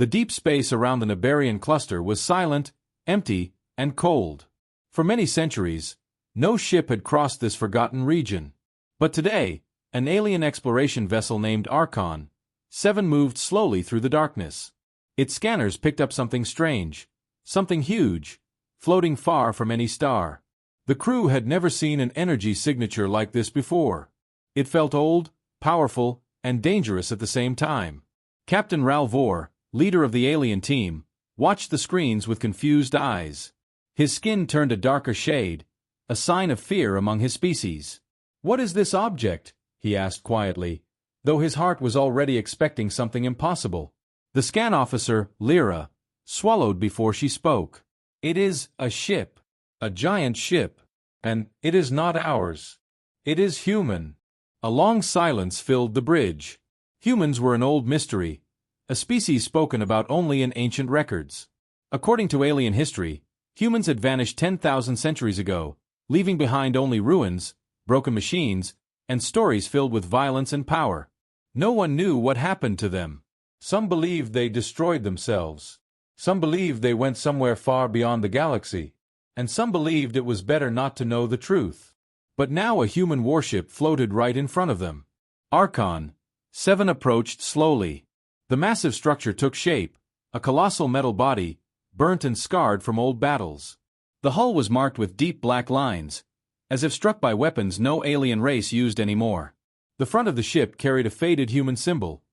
The deep space around the Nibarian cluster was silent, empty, and cold. For many centuries, no ship had crossed this forgotten region. But today, an alien exploration vessel named Archon 7 moved slowly through the darkness. Its scanners picked up something strange, something huge, floating far from any star. The crew had never seen an energy signature like this before. It felt old, powerful, and dangerous at the same time. Captain Ralvor, leader of the alien team, watched the screens with confused eyes. His skin turned a darker shade, a sign of fear among his species. "What is this object?" he asked quietly, though his heart was already expecting something impossible. The scan officer, Lyra, swallowed before she spoke. "It is a ship. A giant ship. And it is not ours. It is human." A long silence filled the bridge. Humans were an old mystery, a species spoken about only in ancient records. According to alien history, humans had vanished 10,000 centuries ago, leaving behind only ruins, broken machines, and stories filled with violence and power. No one knew what happened to them. Some believed they destroyed themselves. Some believed they went somewhere far beyond the galaxy. And some believed it was better not to know the truth. But now a human warship floated right in front of them. Archon 7 approached slowly. The massive structure took shape, a colossal metal body, burnt and scarred from old battles. The hull was marked with deep black lines, as if struck by weapons no alien race used anymore. The front of the ship carried a faded human symbol,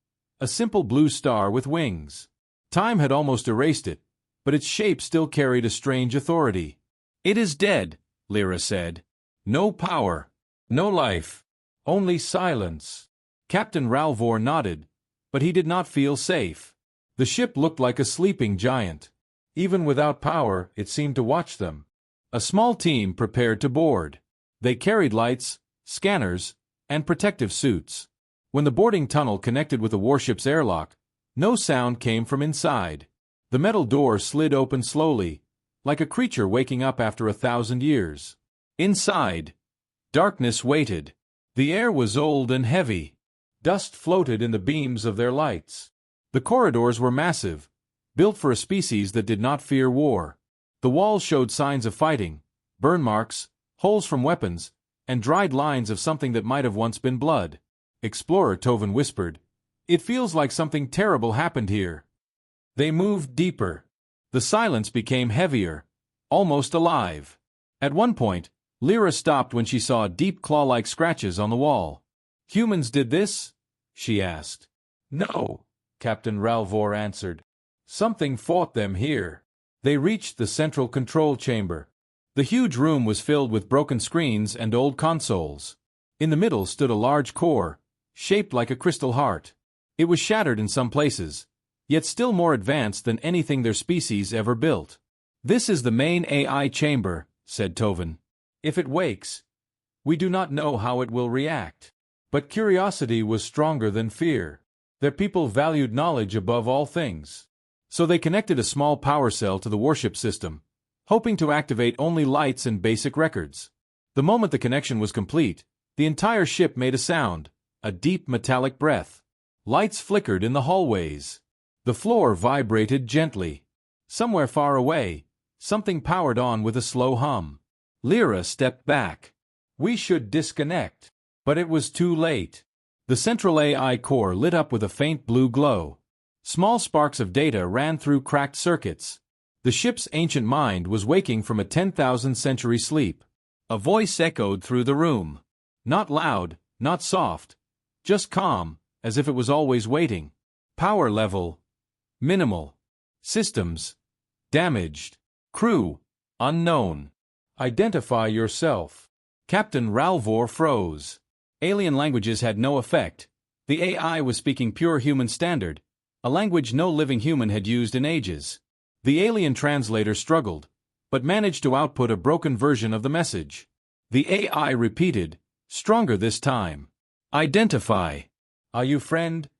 a simple blue star with wings. Time had almost erased it, but its shape still carried a strange authority. "It is dead," Lyra said. "No power, no life, only silence." Captain Ralvor nodded, but he did not feel safe. The ship looked like a sleeping giant. Even without power, it seemed to watch them. A small team prepared to board. They carried lights, scanners, and protective suits. When the boarding tunnel connected with the warship's airlock, no sound came from inside. The metal door slid open slowly, like a creature waking up after 1,000 years. Inside, darkness waited. The air was old and heavy. Dust floated in the beams of their lights. The corridors were massive, built for a species that did not fear war. The walls showed signs of fighting, burn marks, holes from weapons, and dried lines of something that might have once been blood. Explorer Tovin whispered, "It feels like something terrible happened here." They moved deeper. The silence became heavier, almost alive. At one point, Lyra stopped when she saw deep claw-like scratches on the wall. "Humans did this?" she asked. "No," Captain Ralvor answered. "Something fought them here." They reached the central control chamber. The huge room was filled with broken screens and old consoles. In the middle stood a large core, shaped like a crystal heart. It was shattered in some places, yet still more advanced than anything their species ever built. "This is the main AI chamber," said Tovin. "If it wakes, we do not know how it will react." But curiosity was stronger than fear. Their people valued knowledge above all things. So they connected a small power cell to the warship system, hoping to activate only lights and basic records. The moment the connection was complete, the entire ship made a sound, a deep metallic breath. Lights flickered in the hallways. The floor vibrated gently. Somewhere far away, something powered on with a slow hum. Lyra stepped back. "We should disconnect." But it was too late. The central AI core lit up with a faint blue glow. Small sparks of data ran through cracked circuits. The ship's ancient mind was waking from a 10,000-century sleep. A voice echoed through the room. Not loud, not soft, just calm, as if it was always waiting. "Power level minimal. Systems damaged. Crew unknown. Identify yourself." Captain Ralvor froze. Alien languages had no effect. The AI was speaking pure human standard, a language no living human had used in ages. The alien translator struggled, but managed to output a broken version of the message. The AI repeated, stronger this time. "Identify. Are you friend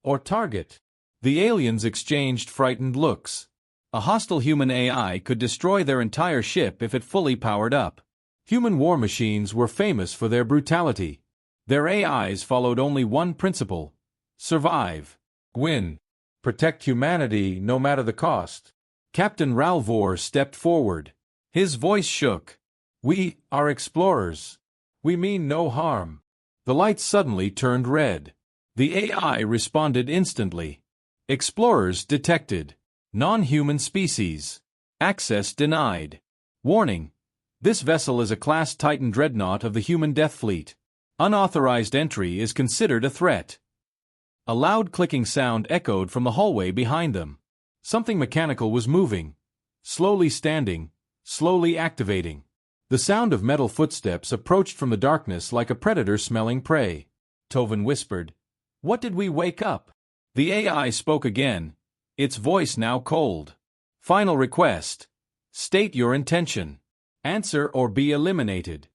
or target?" The aliens exchanged frightened looks. A hostile human AI could destroy their entire ship if it fully powered up. Human war machines were famous for their brutality. Their AIs followed only one principle: survive, win. Protect humanity no matter the cost. Captain Ralvor stepped forward. His voice shook. We are explorers. We mean no harm. The lights suddenly turned red. The AI responded instantly. Explorers detected. Non-human species. Access denied. Warning. This vessel is a Class Titan dreadnought of the Human Death Fleet. Unauthorized entry is considered a threat. A loud clicking sound echoed from the hallway behind them. Something mechanical was moving. Slowly standing. Slowly activating. The sound of metal footsteps approached from the darkness like a predator smelling prey. Toven whispered, "What did we wake up?" The AI spoke again, its voice now cold. "Final request. State your intention. Answer or be eliminated."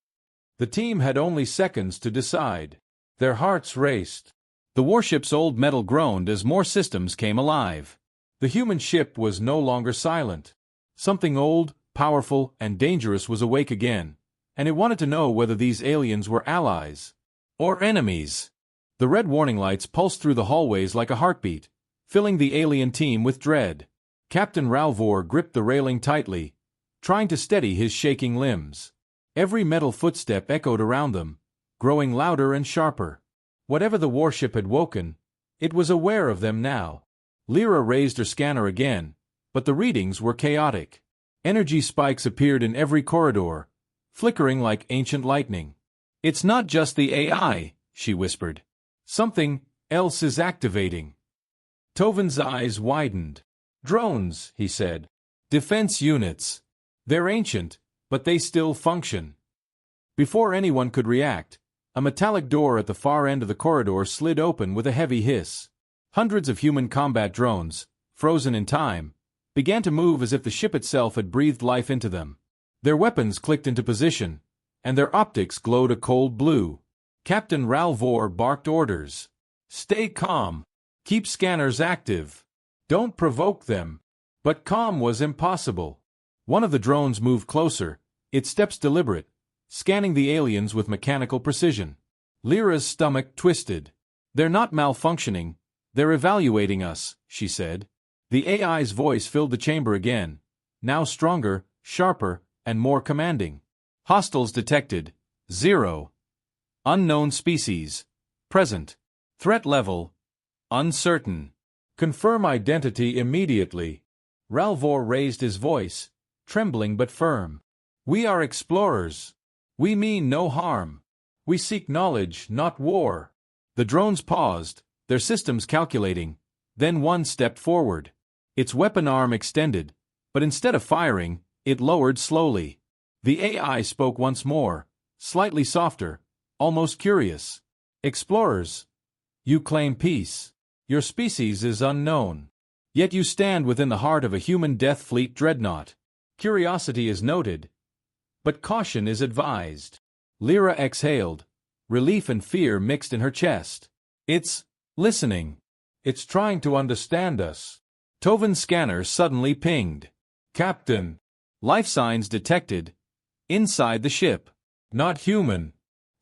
The team had only seconds to decide. Their hearts raced. The warship's old metal groaned as more systems came alive. The human ship was no longer silent. Something old, powerful, and dangerous was awake again, and it wanted to know whether these aliens were allies or enemies. The red warning lights pulsed through the hallways like a heartbeat, filling the alien team with dread. Captain Ralvor gripped the railing tightly, trying to steady his shaking limbs. Every metal footstep echoed around them, growing louder and sharper. Whatever the warship had woken, it was aware of them now. Lyra raised her scanner again, but the readings were chaotic. Energy spikes appeared in every corridor, flickering like ancient lightning. "It's not just the AI," she whispered. "Something else is activating." Toven's eyes widened. "Drones," he said. "Defense units. They're ancient, but they still function." Before anyone could react, a metallic door at the far end of the corridor slid open with a heavy hiss. Hundreds of human combat drones, frozen in time, began to move as if the ship itself had breathed life into them. Their weapons clicked into position, and their optics glowed a cold blue. Captain Ralvor barked orders. "Stay calm. Keep scanners active. Don't provoke them." But calm was impossible. One of the drones moved closer, its steps deliberate, scanning the aliens with mechanical precision. Lyra's stomach twisted. "They're not malfunctioning, they're evaluating us," she said. The AI's voice filled the chamber again, now stronger, sharper, and more commanding. "Hostiles detected. 0. Unknown species. Present. Threat level. Uncertain. Confirm identity immediately." Ralvor raised his voice, trembling but firm. "We are explorers. We mean no harm. We seek knowledge, not war." The drones paused, their systems calculating. Then one stepped forward. Its weapon arm extended, but instead of firing, it lowered slowly. The AI spoke once more, slightly softer, almost curious. "Explorers, you claim peace. Your species is unknown. Yet you stand within the heart of a human death fleet dreadnought. Curiosity is noted, but caution is advised." Lyra exhaled, relief and fear mixed in her chest. "It's listening. It's trying to understand us." Toven's scanner suddenly pinged. "Captain." Life signs detected. Inside the ship. Not human.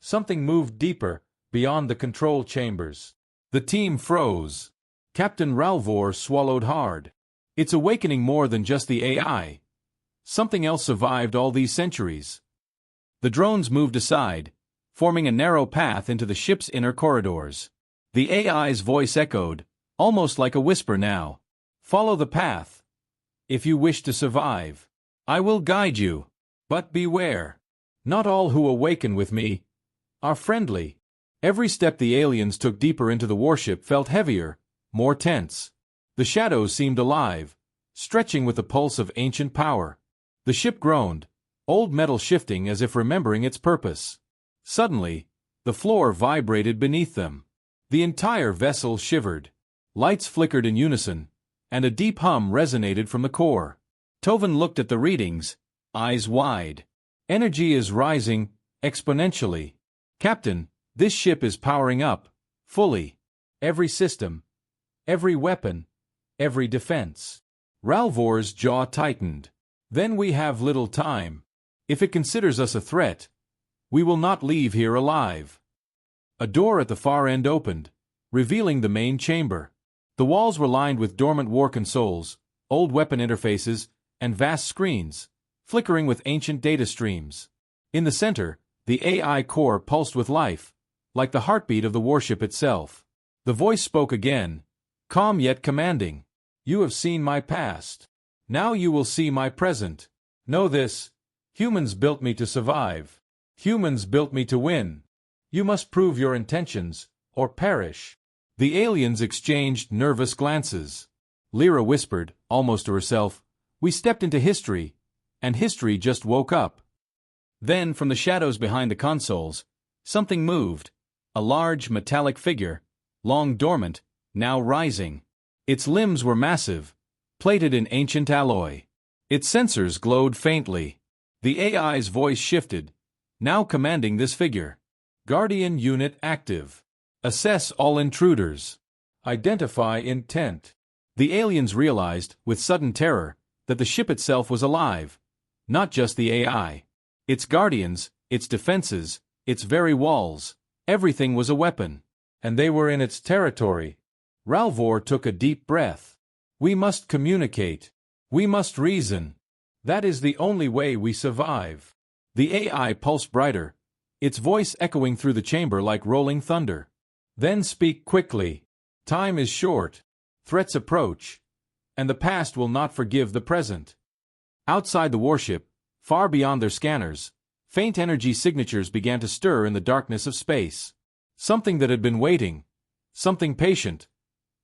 Something moved deeper, beyond the control chambers. The team froze. Captain Ralvor swallowed hard. "It's awakening more than just the AI. Something else survived all these centuries." The drones moved aside, forming a narrow path into the ship's inner corridors. The AI's voice echoed, almost like a whisper now. "Follow the path. If you wish to survive, I will guide you. But beware. Not all who awaken with me are friendly." Every step the aliens took deeper into the warship felt heavier, more tense. The shadows seemed alive, stretching with the pulse of ancient power. The ship groaned, old metal shifting as if remembering its purpose. Suddenly, the floor vibrated beneath them. The entire vessel shivered. Lights flickered in unison, and a deep hum resonated from the core. Toven looked at the readings, eyes wide. "Energy is rising, exponentially. Captain, this ship is powering up, fully. Every system, every weapon, every defense." Ralvor's jaw tightened. "Then we have little time. If it considers us a threat, we will not leave here alive." A door at the far end opened, revealing the main chamber. The walls were lined with dormant war consoles, old weapon interfaces, and vast screens, flickering with ancient data streams. In the center, the AI core pulsed with life, like the heartbeat of the warship itself. The voice spoke again, calm yet commanding. "You have seen my past. Now you will see my present. Know this: humans built me to survive. Humans built me to win. You must prove your intentions, or perish." The aliens exchanged nervous glances. Lyra whispered, almost to herself, "We stepped into history, and history just woke up." Then, from the shadows behind the consoles, something moved. A large, metallic figure, long dormant, now rising. Its limbs were massive, plated in ancient alloy. Its sensors glowed faintly. The AI's voice shifted, now commanding this figure. "Guardian unit active. Assess all intruders. Identify intent." The aliens realized, with sudden terror, that the ship itself was alive, not just the AI. Its guardians, its defenses, its very walls, everything was a weapon. And they were in its territory. Ralvor took a deep breath. "We must communicate. We must reason. That is the only way we survive." The AI pulsed brighter, its voice echoing through the chamber like rolling thunder. "Then speak quickly. Time is short. Threats approach, and the past will not forgive the present." Outside the warship, far beyond their scanners, faint energy signatures began to stir in the darkness of space. Something that had been waiting, something patient,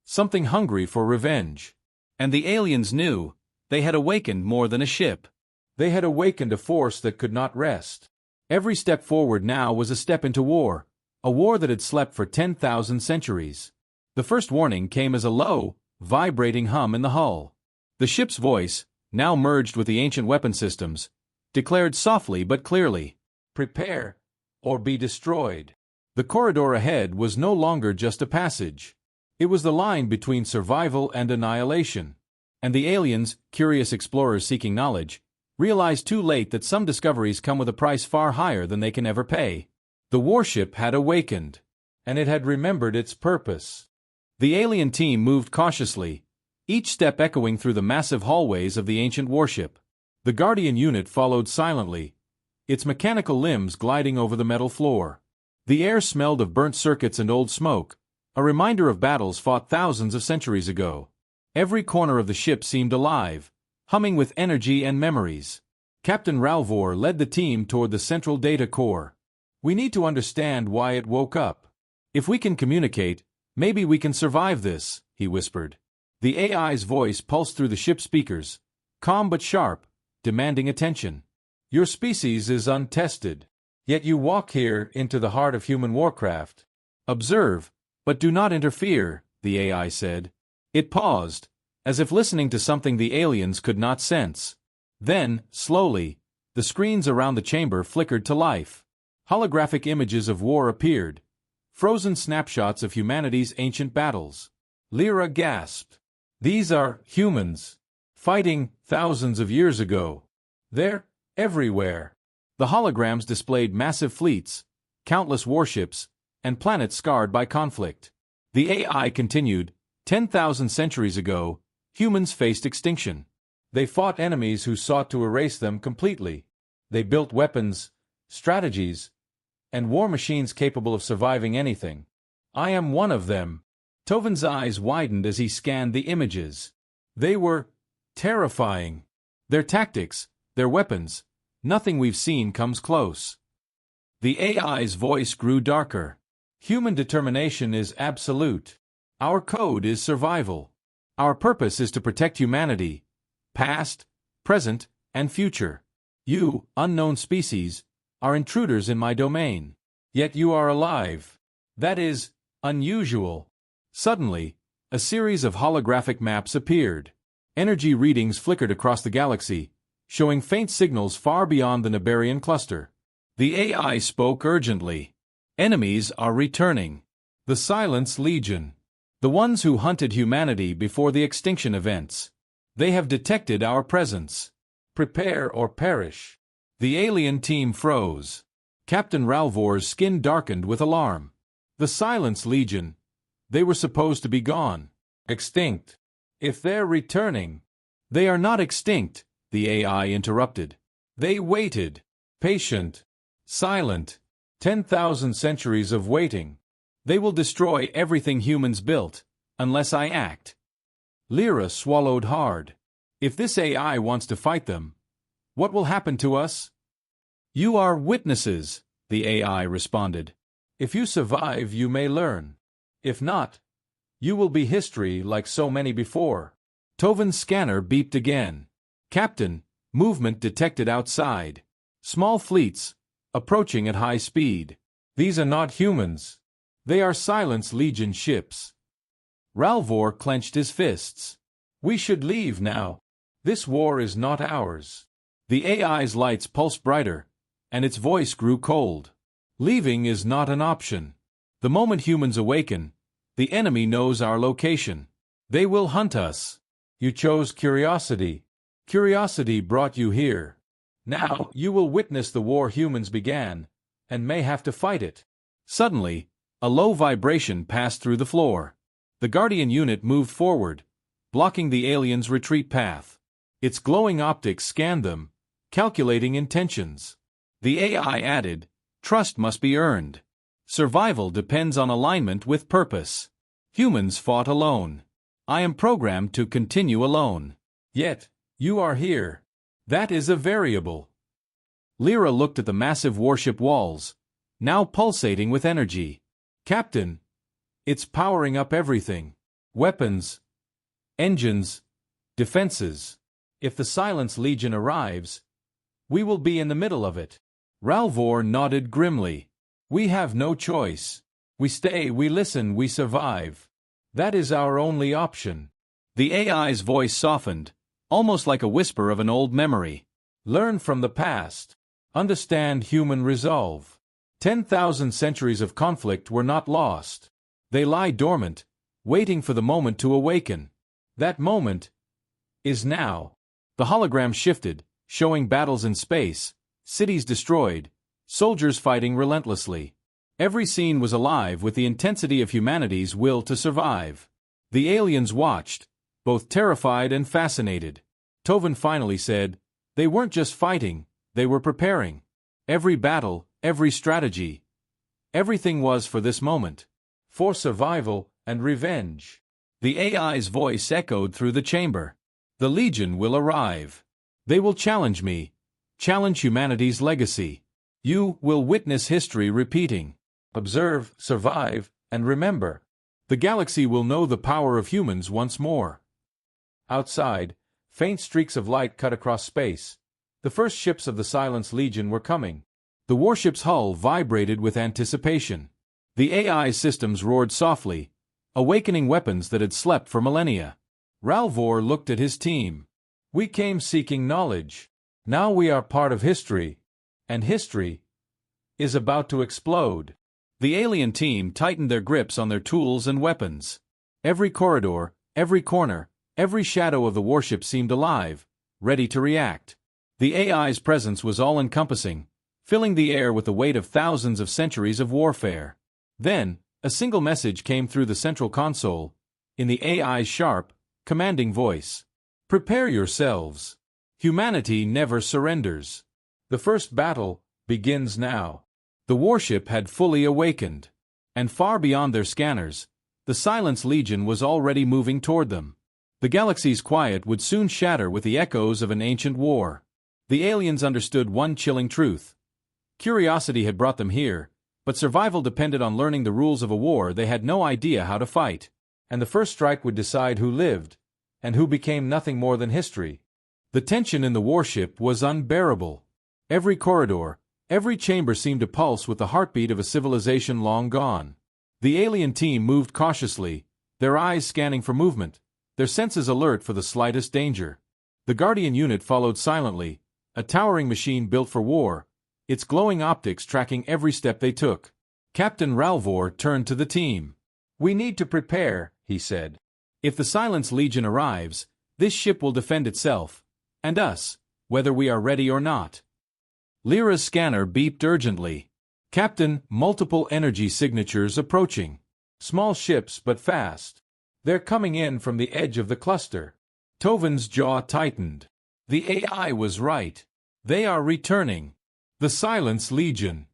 something hungry for revenge. And the aliens knew they had awakened more than a ship. They had awakened a force that could not rest. Every step forward now was a step into war, a war that had slept for 10,000 centuries. The first warning came as a low, vibrating hum in the hull. The ship's voice, now merged with the ancient weapon systems, declared softly but clearly, "Prepare, or be destroyed." The corridor ahead was no longer just a passage. It was the line between survival and annihilation. And the aliens, curious explorers seeking knowledge, realized too late that some discoveries come with a price far higher than they can ever pay. The warship had awakened, and it had remembered its purpose. The alien team moved cautiously, each step echoing through the massive hallways of the ancient warship. The Guardian unit followed silently, its mechanical limbs gliding over the metal floor. The air smelled of burnt circuits and old smoke, a reminder of battles fought thousands of centuries ago. Every corner of the ship seemed alive, humming with energy and memories. Captain Ralvor led the team toward the central data core. "We need to understand why it woke up. If we can communicate, maybe we can survive this," he whispered. The AI's voice pulsed through the ship's speakers, calm but sharp, demanding attention. "Your species is untested. Yet you walk here into the heart of human warcraft. Observe, but do not interfere," the AI said. It paused, as if listening to something the aliens could not sense. Then, slowly, the screens around the chamber flickered to life. Holographic images of war appeared, frozen snapshots of humanity's ancient battles. Lyra gasped. "These are humans, fighting thousands of years ago. They're everywhere." The holograms displayed massive fleets, countless warships, and planets scarred by conflict. The AI continued, 10,000 centuries ago, humans faced extinction. They fought enemies who sought to erase them completely. They built weapons, strategies, and war machines capable of surviving anything. I am one of them. Tovin's eyes widened as he scanned the images. They were terrifying. Their tactics, their weapons, nothing we've seen comes close. The AI's voice grew darker. "Human determination is absolute. Our code is survival. Our purpose is to protect humanity, past, present, and future. You, unknown species, are intruders in my domain. Yet you are alive. That is unusual." Suddenly, a series of holographic maps appeared. Energy readings flickered across the galaxy, showing faint signals far beyond the Nibarian cluster. The AI spoke urgently. "Enemies are returning. The Silence Legion. The ones who hunted humanity before the extinction events. They have detected our presence. Prepare or perish." The alien team froze. Captain Ralvor's skin darkened with alarm. The Silence Legion. They were supposed to be gone. Extinct. If they're returning. They are not extinct, the AI interrupted. They waited. Patient. Silent. 10,000 centuries of waiting. They will destroy everything humans built, unless I act. Lyra swallowed hard. If this AI wants to fight them, what will happen to us? You are witnesses, the AI responded. If you survive, you may learn. If not, you will be history like so many before. Tovin's scanner beeped again. Captain, movement detected outside. Small fleets, approaching at high speed. These are not humans. They are Silence Legion ships. Ralvor clenched his fists. We should leave now. This war is not ours. The AI's lights pulsed brighter, and its voice grew cold. Leaving is not an option. The moment humans awaken, the enemy knows our location. They will hunt us. You chose curiosity. Curiosity brought you here. Now you will witness the war humans began, and may have to fight it. Suddenly, a low vibration passed through the floor. The Guardian unit moved forward, blocking the aliens' retreat path. Its glowing optics scanned them, calculating intentions. The AI added, trust must be earned. Survival depends on alignment with purpose. Humans fought alone. I am programmed to continue alone. Yet, you are here. That is a variable. Lyra looked at the massive warship walls, now pulsating with energy. Captain, it's powering up everything. Weapons, engines, defenses. If the Silence Legion arrives, we will be in the middle of it. Ralvor nodded grimly. We have no choice. We stay, we listen, we survive. That is our only option. The AI's voice softened, almost like a whisper of an old memory. Learn from the past. Understand human resolve. 10,000 centuries of conflict were not lost. They lie dormant, waiting for the moment to awaken. That moment is now. The hologram shifted, showing battles in space, cities destroyed, soldiers fighting relentlessly. Every scene was alive with the intensity of humanity's will to survive. The aliens watched, both terrified and fascinated. Tovin finally said, they weren't just fighting, they were preparing. Every battle, every strategy, everything was for this moment. For survival and revenge. The AI's voice echoed through the chamber. The Legion will arrive. They will challenge me, challenge humanity's legacy. You will witness history repeating. Observe, survive, and remember. The galaxy will know the power of humans once more. Outside, faint streaks of light cut across space. The first ships of the Silence Legion were coming. The warship's hull vibrated with anticipation. The AI's systems roared softly, awakening weapons that had slept for millennia. Ralvor looked at his team. We came seeking knowledge. Now we are part of history. And history is about to explode. The alien team tightened their grips on their tools and weapons. Every corridor, every corner, every shadow of the warship seemed alive, ready to react. The AI's presence was all-encompassing, filling the air with the weight of thousands of centuries of warfare. Then, a single message came through the central console, in the AI's sharp, commanding voice. Prepare yourselves. Humanity never surrenders. The first battle begins now. The warship had fully awakened, and far beyond their scanners, the Silence Legion was already moving toward them. The galaxy's quiet would soon shatter with the echoes of an ancient war. The aliens understood one chilling truth. Curiosity had brought them here, but survival depended on learning the rules of a war they had no idea how to fight. And the first strike would decide who lived, and who became nothing more than history. The tension in the warship was unbearable. Every corridor, every chamber seemed to pulse with the heartbeat of a civilization long gone. The alien team moved cautiously, their eyes scanning for movement, their senses alert for the slightest danger. The Guardian unit followed silently, a towering machine built for war, its glowing optics tracking every step they took. Captain Ralvor turned to the team. We need to prepare, he said. If the Silence Legion arrives, this ship will defend itself, and us, whether we are ready or not. Lyra's scanner beeped urgently. Captain, multiple energy signatures approaching. Small ships but fast. They're coming in from the edge of the cluster. Tovin's jaw tightened. The AI was right. They are returning. The Silence Legion.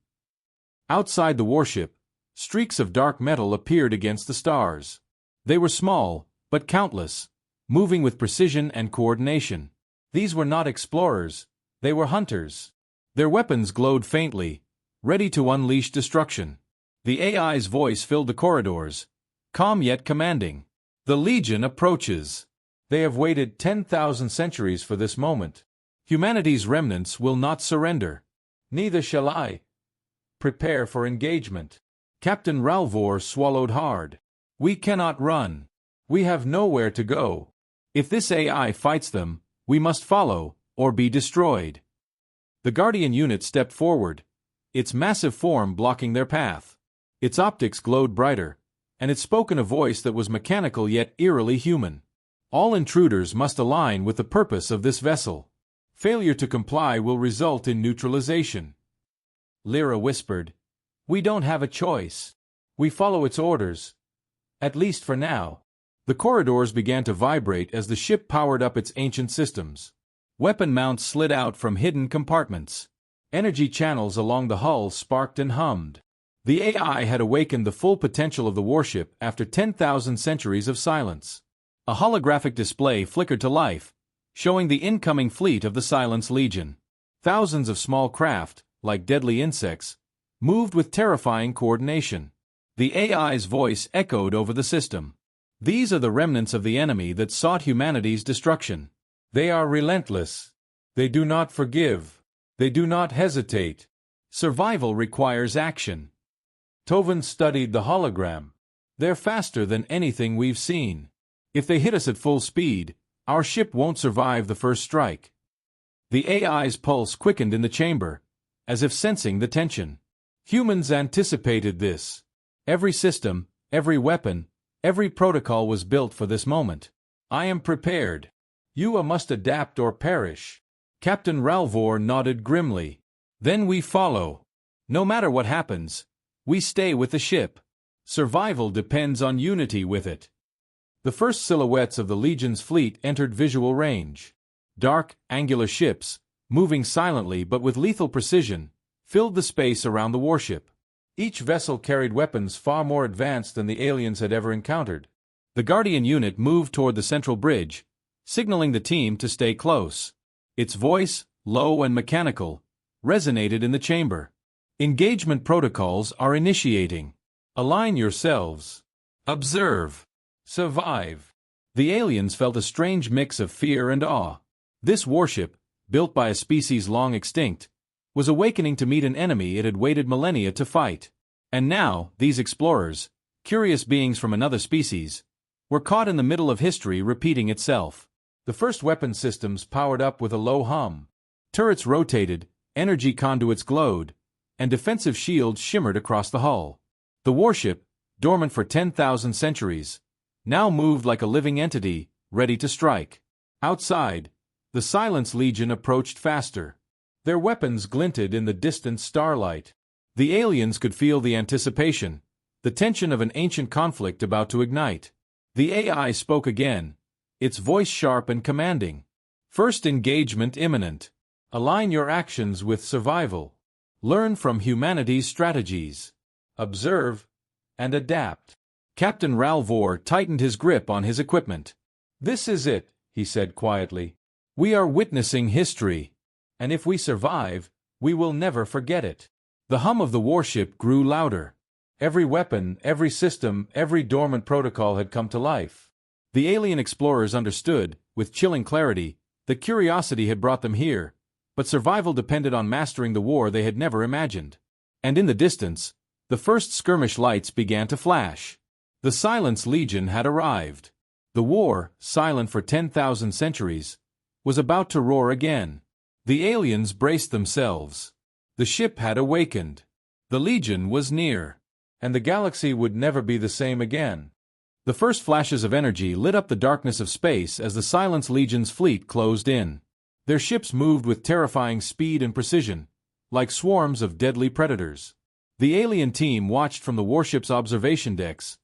Outside the warship, streaks of dark metal appeared against the stars. They were small, but countless, moving with precision and coordination. These were not explorers, they were hunters. Their weapons glowed faintly, ready to unleash destruction. The AI's voice filled the corridors, calm yet commanding. The Legion approaches. They have waited 10,000 centuries for this moment. Humanity's remnants will not surrender. Neither shall I. Prepare for engagement. Captain Ralvor swallowed hard. We cannot run. We have nowhere to go. If this AI fights them, we must follow, or be destroyed. The Guardian unit stepped forward, its massive form blocking their path. Its optics glowed brighter, and it spoke in a voice that was mechanical yet eerily human. All intruders must align with the purpose of this vessel. Failure to comply will result in neutralization. Lyra whispered, "We don't have a choice. We follow its orders. At least for now." The corridors began to vibrate as the ship powered up its ancient systems. Weapon mounts slid out from hidden compartments. Energy channels along the hull sparked and hummed. The AI had awakened the full potential of the warship after 10,000 centuries of silence. A holographic display flickered to life, showing the incoming fleet of the Silence Legion. Thousands of small craft, like deadly insects, moved with terrifying coordination. The AI's voice echoed over the system. These are the remnants of the enemy that sought humanity's destruction. They are relentless. They do not forgive. They do not hesitate. Survival requires action. Tovin studied the hologram. They're faster than anything we've seen. If they hit us at full speed, our ship won't survive the first strike. The AI's pulse quickened in the chamber, as if sensing the tension. Humans anticipated this. Every system, every weapon, every protocol was built for this moment. I am prepared. You must adapt or perish. Captain Ralvor nodded grimly. Then we follow. No matter what happens, we stay with the ship. Survival depends on unity with it. The first silhouettes of the Legion's fleet entered visual range. Dark, angular ships, moving silently but with lethal precision, filled the space around the warship. Each vessel carried weapons far more advanced than the aliens had ever encountered. The Guardian unit moved toward the central bridge, signaling the team to stay close. Its voice, low and mechanical, resonated in the chamber. Engagement protocols are initiating. Align yourselves. Observe. Survive. The aliens felt a strange mix of fear and awe. This warship, built by a species long extinct, was awakening to meet an enemy it had waited millennia to fight. And now, these explorers, curious beings from another species, were caught in the middle of history repeating itself. The first weapon systems powered up with a low hum. Turrets rotated, energy conduits glowed, and defensive shields shimmered across the hull. The warship, dormant for 10,000 centuries, now moved like a living entity, ready to strike. Outside, the Silence Legion approached faster. Their weapons glinted in the distant starlight. The aliens could feel the anticipation, the tension of an ancient conflict about to ignite. The AI spoke again, its voice sharp and commanding. First engagement imminent. Align your actions with survival. Learn from humanity's strategies. Observe and adapt. Captain Ralvor tightened his grip on his equipment. This is it, he said quietly. We are witnessing history. And if we survive, we will never forget it. The hum of the warship grew louder. Every weapon, every system, every dormant protocol had come to life. The alien explorers understood, with chilling clarity, that curiosity had brought them here, but survival depended on mastering the war they had never imagined. And in the distance, the first skirmish lights began to flash. The Silence Legion had arrived. The war, silent for 10,000 centuries, was about to roar again. The aliens braced themselves. The ship had awakened. The Legion was near. And the galaxy would never be the same again. The first flashes of energy lit up the darkness of space as the Silence Legion's fleet closed in. Their ships moved with terrifying speed and precision, like swarms of deadly predators. The alien team watched from the warship's observation decks,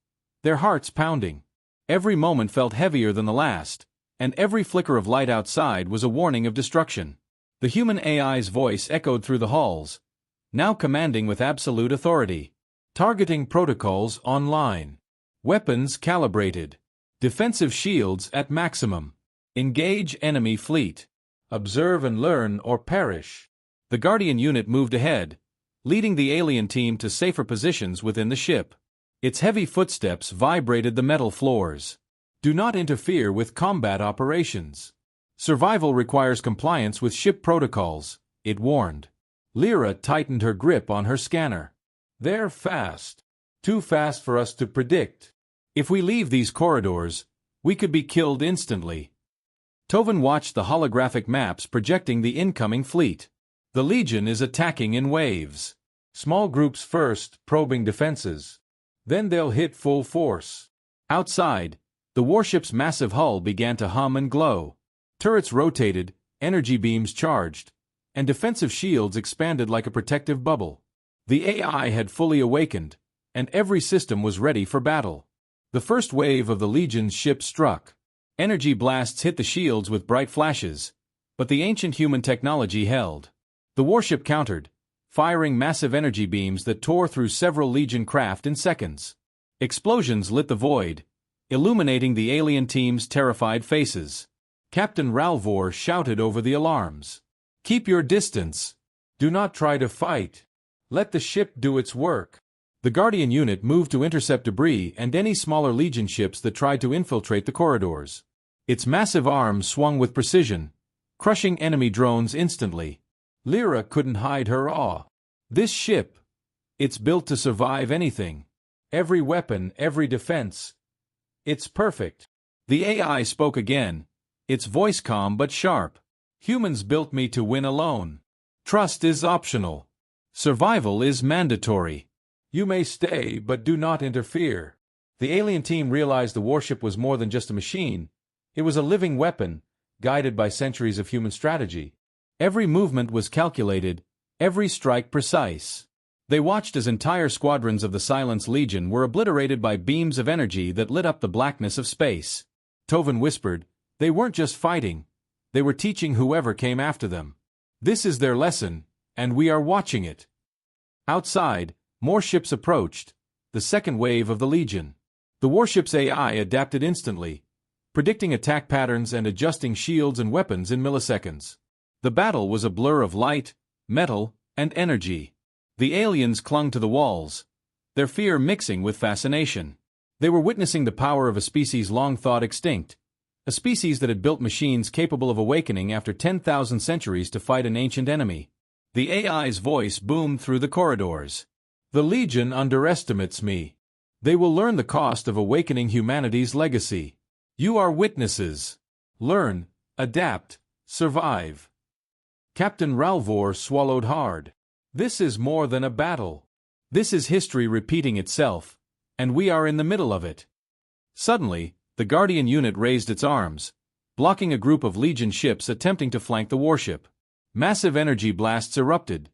their hearts pounding. Every moment felt heavier than the last, and every flicker of light outside was a warning of destruction. The human AI's voice echoed through the halls, now commanding with absolute authority. Targeting protocols online. Weapons calibrated. Defensive shields at maximum. Engage enemy fleet. Observe and learn or perish. The Guardian unit moved ahead, leading the alien team to safer positions within the ship. Its heavy footsteps vibrated the metal floors. Do not interfere with combat operations. Survival requires compliance with ship protocols, it warned. Lyra tightened her grip on her scanner. They're fast. Too fast for us to predict. If we leave these corridors, we could be killed instantly. Tovan watched the holographic maps projecting the incoming fleet. The Legion is attacking in waves. Small groups first, probing defenses. Then they'll hit full force. Outside, the warship's massive hull began to hum and glow. Turrets rotated, energy beams charged, and defensive shields expanded like a protective bubble. The AI had fully awakened, and every system was ready for battle. The first wave of the Legion's ships struck. Energy blasts hit the shields with bright flashes, but the ancient human technology held. The warship countered, firing massive energy beams that tore through several Legion craft in seconds. Explosions lit the void, illuminating the alien team's terrified faces. Captain Ralvor shouted over the alarms. Keep your distance. Do not try to fight. Let the ship do its work. The Guardian unit moved to intercept debris and any smaller Legion ships that tried to infiltrate the corridors. Its massive arms swung with precision, crushing enemy drones instantly. Lyra couldn't hide her awe. This ship, it's built to survive anything. Every weapon, every defense. It's perfect. The AI spoke again, its voice calm but sharp. Humans built me to win alone. Trust is optional. Survival is mandatory. You may stay, but do not interfere. The alien team realized the warship was more than just a machine. It was a living weapon, guided by centuries of human strategy. Every movement was calculated, every strike precise. They watched as entire squadrons of the Silence Legion were obliterated by beams of energy that lit up the blackness of space. Tovan whispered, they weren't just fighting, they were teaching whoever came after them. This is their lesson, and we are watching it. Outside, more ships approached, the second wave of the Legion. The warship's AI adapted instantly, predicting attack patterns and adjusting shields and weapons in milliseconds. The battle was a blur of light, metal, and energy. The aliens clung to the walls, their fear mixing with fascination. They were witnessing the power of a species long thought extinct, a species that had built machines capable of awakening after 10,000 centuries to fight an ancient enemy. The AI's voice boomed through the corridors. The Legion underestimates me. They will learn the cost of awakening humanity's legacy. You are witnesses. Learn, adapt, survive. Captain Ralvor swallowed hard. This is more than a battle. This is history repeating itself, and we are in the middle of it. Suddenly, the Guardian unit raised its arms, blocking a group of Legion ships attempting to flank the warship. Massive energy blasts erupted,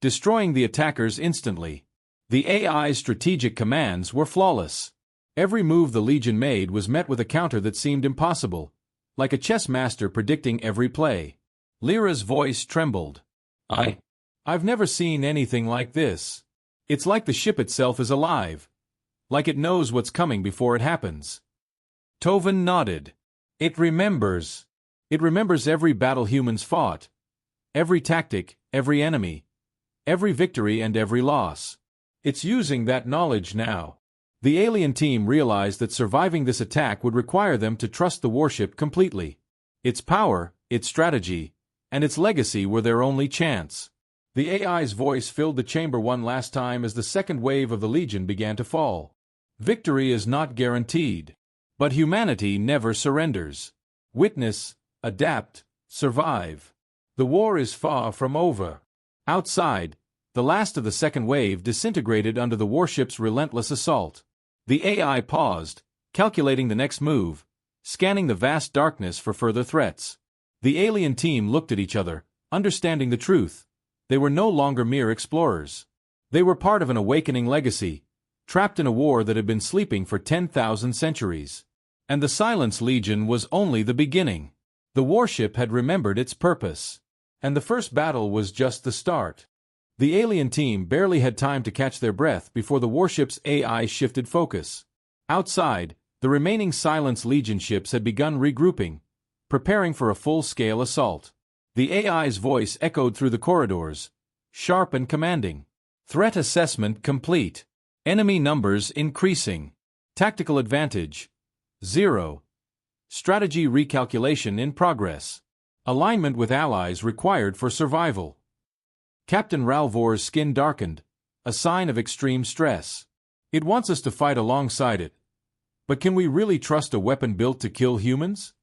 destroying the attackers instantly. The AI's strategic commands were flawless. Every move the Legion made was met with a counter that seemed impossible, like a chess master predicting every play. Lyra's voice trembled. I've never seen anything like this. It's like the ship itself is alive, like it knows what's coming before it happens. Tovan nodded. It remembers. It remembers every battle humans fought, every tactic, every enemy, every victory and every loss. It's using that knowledge now. The alien team realized that surviving this attack would require them to trust the warship completely. Its power, its strategy, and its legacy were their only chance. The AI's voice filled the chamber one last time as the second wave of the Legion began to fall. Victory is not guaranteed, but humanity never surrenders. Witness, adapt, survive. The war is far from over. Outside, the last of the second wave disintegrated under the warship's relentless assault. The AI paused, calculating the next move, scanning the vast darkness for further threats. The alien team looked at each other, understanding the truth. They were no longer mere explorers. They were part of an awakening legacy, trapped in a war that had been sleeping for 10,000 centuries. And the Silence Legion was only the beginning. The warship had remembered its purpose. And the first battle was just the start. The alien team barely had time to catch their breath before the warship's AI shifted focus. Outside, the remaining Silence Legion ships had begun regrouping, preparing for a full-scale assault. The AI's voice echoed through the corridors, sharp and commanding. Threat assessment complete. Enemy numbers increasing. Tactical advantage 0. Strategy recalculation in progress. Alignment with allies required for survival. Captain Ralvor's skin darkened, a sign of extreme stress. It wants us to fight alongside it. But can we really trust a weapon built to kill humans?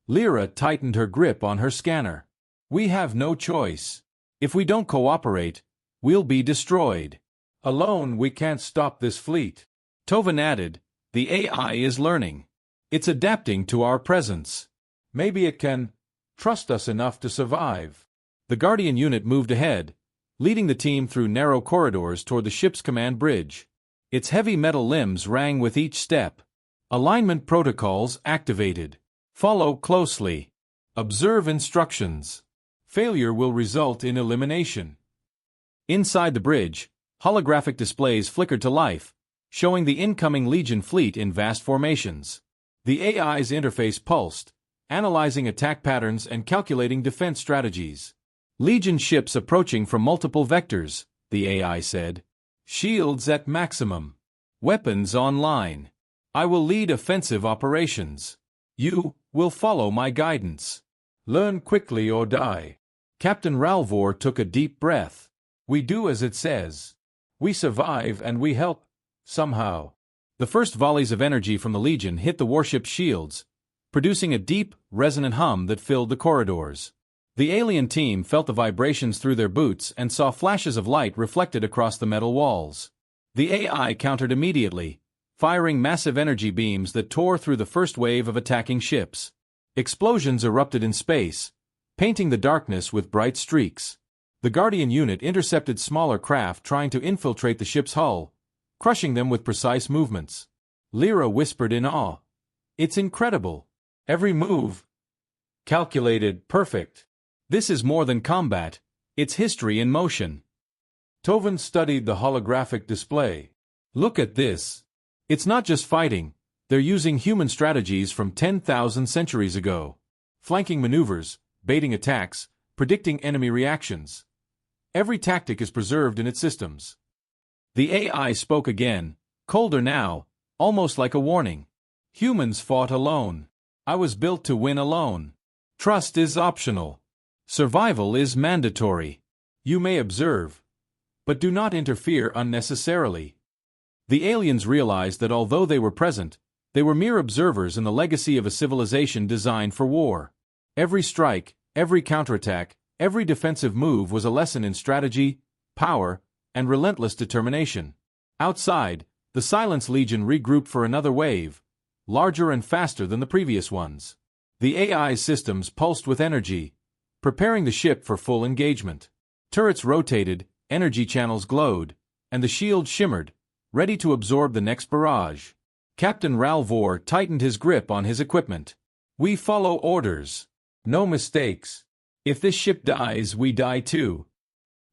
Lyra tightened her grip on her scanner. We have no choice. If we don't cooperate, we'll be destroyed. Alone we can't stop this fleet. Tovan added, the AI is learning. It's adapting to our presence. Maybe it can trust us enough to survive. The Guardian unit moved ahead, leading the team through narrow corridors toward the ship's command bridge. Its heavy metal limbs rang with each step. Alignment protocols activated. Follow closely. Observe instructions. Failure will result in elimination. Inside the bridge, holographic displays flickered to life, showing the incoming Legion fleet in vast formations. The AI's interface pulsed, analyzing attack patterns and calculating defense strategies. Legion ships approaching from multiple vectors, the AI said. Shields at maximum. Weapons online. I will lead offensive operations. You will follow my guidance. Learn quickly or die. Captain Ralvor took a deep breath. We do as it says. We survive and we help, somehow. The first volleys of energy from the Legion hit the warship's shields, producing a deep, resonant hum that filled the corridors. The alien team felt the vibrations through their boots and saw flashes of light reflected across the metal walls. The AI countered immediately, firing massive energy beams that tore through the first wave of attacking ships. Explosions erupted in space, painting the darkness with bright streaks. The Guardian unit intercepted smaller craft trying to infiltrate the ship's hull, crushing them with precise movements. Lyra whispered in awe. It's incredible. Every move. Calculated, perfect. This is more than combat, it's history in motion. Tovan studied the holographic display. Look at this. It's not just fighting, they're using human strategies from 10,000 centuries ago. Flanking maneuvers, baiting attacks, predicting enemy reactions. Every tactic is preserved in its systems. The AI spoke again, colder now, almost like a warning. Humans fought alone. I was built to win alone. Trust is optional. Survival is mandatory. You may observe, but do not interfere unnecessarily. The aliens realized that although they were present, they were mere observers in the legacy of a civilization designed for war. Every strike, every counterattack, every defensive move was a lesson in strategy, power, and relentless determination. Outside, the Silence Legion regrouped for another wave, larger and faster than the previous ones. The AI's systems pulsed with energy, preparing the ship for full engagement. Turrets rotated, energy channels glowed, and the shield shimmered, ready to absorb the next barrage. Captain Ralvor tightened his grip on his equipment. We follow orders. No mistakes. If this ship dies, we die too.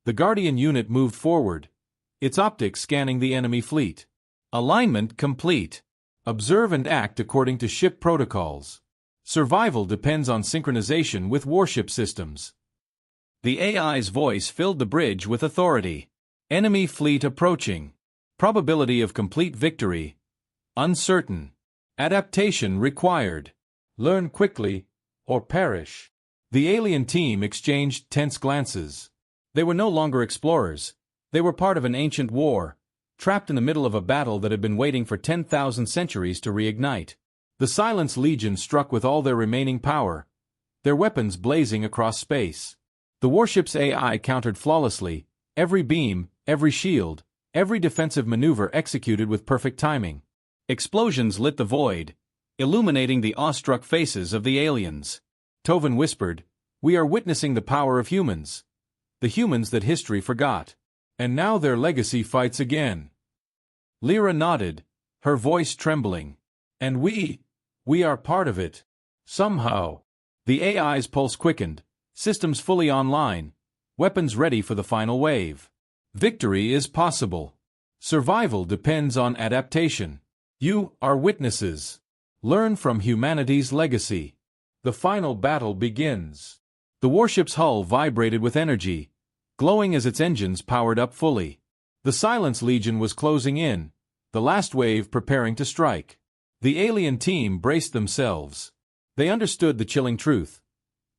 The Guardian unit moved forward, its optics scanning the enemy fleet. Alignment complete. Observe and act according to ship protocols. Survival depends on synchronization with warship systems. The AI's voice filled the bridge with authority. Enemy fleet approaching. Probability of complete victory. Uncertain. Adaptation required. Learn quickly, or perish. The alien team exchanged tense glances. They were no longer explorers. They were part of an ancient war, trapped in the middle of a battle that had been waiting for 10,000 centuries to reignite. The Silence Legion struck with all their remaining power, their weapons blazing across space. The warship's AI countered flawlessly, every beam, every shield, every defensive maneuver executed with perfect timing. Explosions lit the void, illuminating the awestruck faces of the aliens. Tovan whispered, "We are witnessing the power of humans. The humans that history forgot. And now their legacy fights again." Lyra nodded, her voice trembling. "And we We are part of it. Somehow. The AI's pulse quickened, systems fully online, weapons ready for the final wave. Victory is possible. Survival depends on adaptation. You are witnesses. Learn from humanity's legacy. The final battle begins. The warship's hull vibrated with energy, glowing as its engines powered up fully. The Silence Legion was closing in, the last wave preparing to strike. The alien team braced themselves. They understood the chilling truth.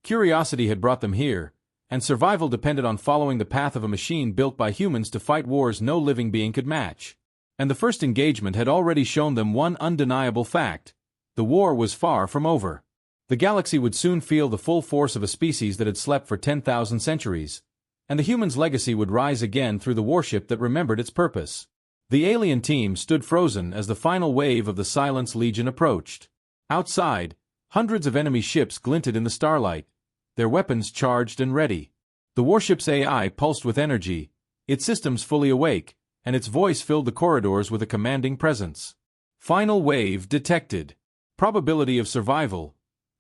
Curiosity had brought them here, and survival depended on following the path of a machine built by humans to fight wars no living being could match. And the first engagement had already shown them one undeniable fact: the war was far from over. The galaxy would soon feel the full force of a species that had slept for 10,000 centuries, and the human's legacy would rise again through the warship that remembered its purpose. The alien team stood frozen as the final wave of the Silence Legion approached. Outside, hundreds of enemy ships glinted in the starlight, their weapons charged and ready. The warship's AI pulsed with energy, its systems fully awake, and its voice filled the corridors with a commanding presence. Final wave detected. Probability of survival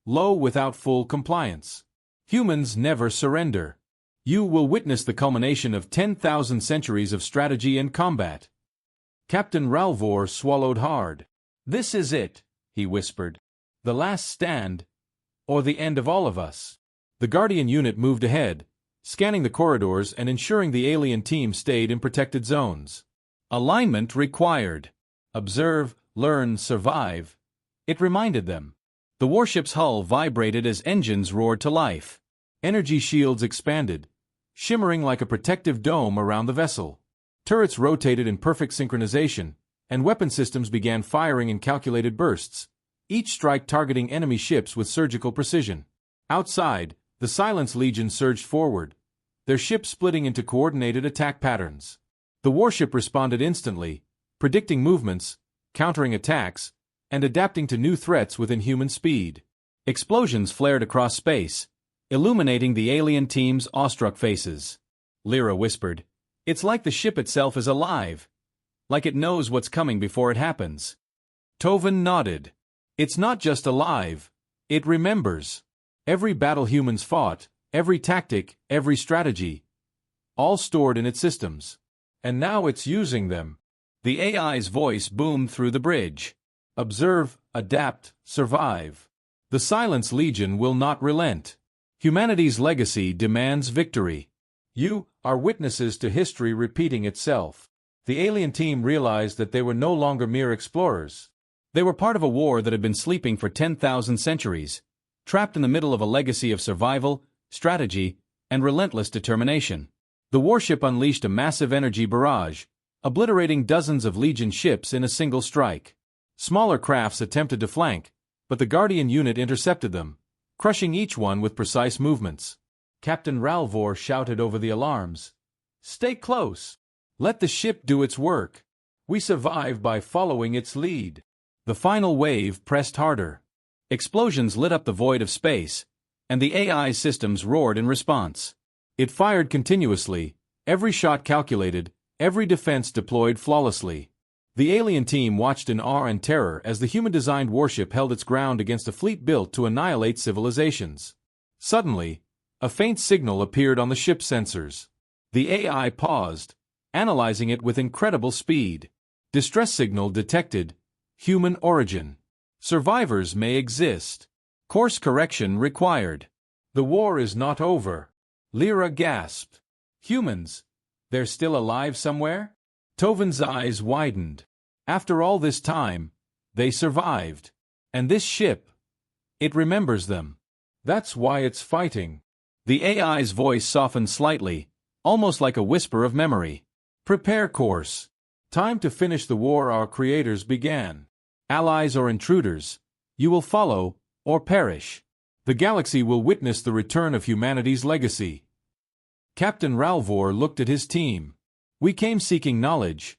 low without full compliance. Humans never surrender. You will witness the culmination of 10,000 centuries of strategy and combat. Captain Ralvor swallowed hard. This is it, he whispered. The last stand, or the end of all of us. The Guardian unit moved ahead, scanning the corridors and ensuring the alien team stayed in protected zones. Alignment required. Observe, learn, survive. It reminded them. The warship's hull vibrated as engines roared to life. Energy shields expanded, shimmering like a protective dome around the vessel. Turrets rotated in perfect synchronization, and weapon systems began firing in calculated bursts, each strike targeting enemy ships with surgical precision. Outside, the Silence Legion surged forward, their ships splitting into coordinated attack patterns. The warship responded instantly, predicting movements, countering attacks, and adapting to new threats within human speed. Explosions flared across space, illuminating the alien team's awestruck faces. Lyra whispered, "It's like the ship itself is alive, like it knows what's coming before it happens." Tovan nodded. "It's not just alive, it remembers. Every battle humans fought, every tactic, every strategy, all stored in its systems. And now it's using them." The AI's voice boomed through the bridge. "Observe, adapt, survive. The Silence Legion will not relent. Humanity's legacy demands victory. You are witnesses to history repeating itself." The alien team realized that they were no longer mere explorers. They were part of a war that had been sleeping for 10,000 centuries, trapped in the middle of a legacy of survival, strategy, and relentless determination. The warship unleashed a massive energy barrage, obliterating dozens of Legion ships in a single strike. Smaller crafts attempted to flank, but the Guardian unit intercepted them, crushing each one with precise movements. Captain Ralvor shouted over the alarms, "Stay close. Let the ship do its work. We survive by following its lead." The final wave pressed harder. Explosions lit up the void of space, and the AI systems roared in response. It fired continuously, every shot calculated, every defense deployed flawlessly. The alien team watched in awe and terror as the human-designed warship held its ground against a fleet built to annihilate civilizations. Suddenly, a faint signal appeared on the ship's sensors. The AI paused, analyzing it with incredible speed. Distress signal detected. Human origin. Survivors may exist. Course correction required. The war is not over. Lyra gasped. Humans? They're still alive somewhere? Tovan's eyes widened. After all this time, they survived. And this ship, it remembers them. That's why it's fighting. The AI's voice softened slightly, almost like a whisper of memory. Prepare course. Time to finish the war our creators began. Allies or intruders, you will follow, or perish. The galaxy will witness the return of humanity's legacy. Captain Ralvor looked at his team. We came seeking knowledge,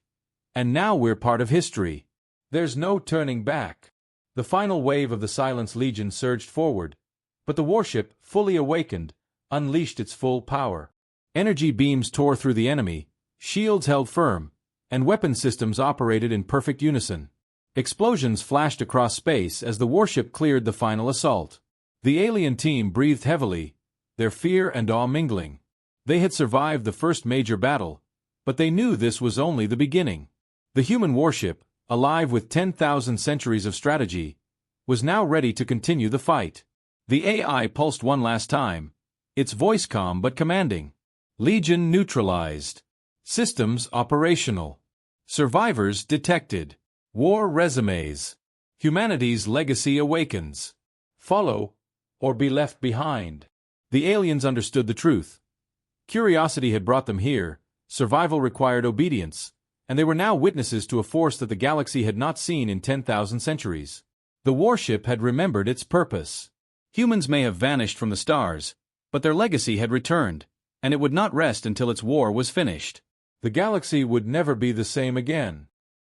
and now we're part of history. There's no turning back. The final wave of the Silence Legion surged forward, but the warship, fully awakened, unleashed its full power. Energy beams tore through the enemy, shields held firm, and weapon systems operated in perfect unison. Explosions flashed across space as the warship cleared the final assault. The alien team breathed heavily, their fear and awe mingling. They had survived the first major battle, but they knew this was only the beginning. The human warship, alive with 10,000 centuries of strategy, was now ready to continue the fight. The AI pulsed one last time, its voice calm but commanding. Legion neutralized. Systems operational. Survivors detected. War resumes. Humanity's legacy awakens. Follow, or be left behind. The aliens understood the truth. Curiosity had brought them here, survival required obedience, and they were now witnesses to a force that the galaxy had not seen in 10,000 centuries. The warship had remembered its purpose. Humans may have vanished from the stars, but their legacy had returned, and it would not rest until its war was finished. The galaxy would never be the same again.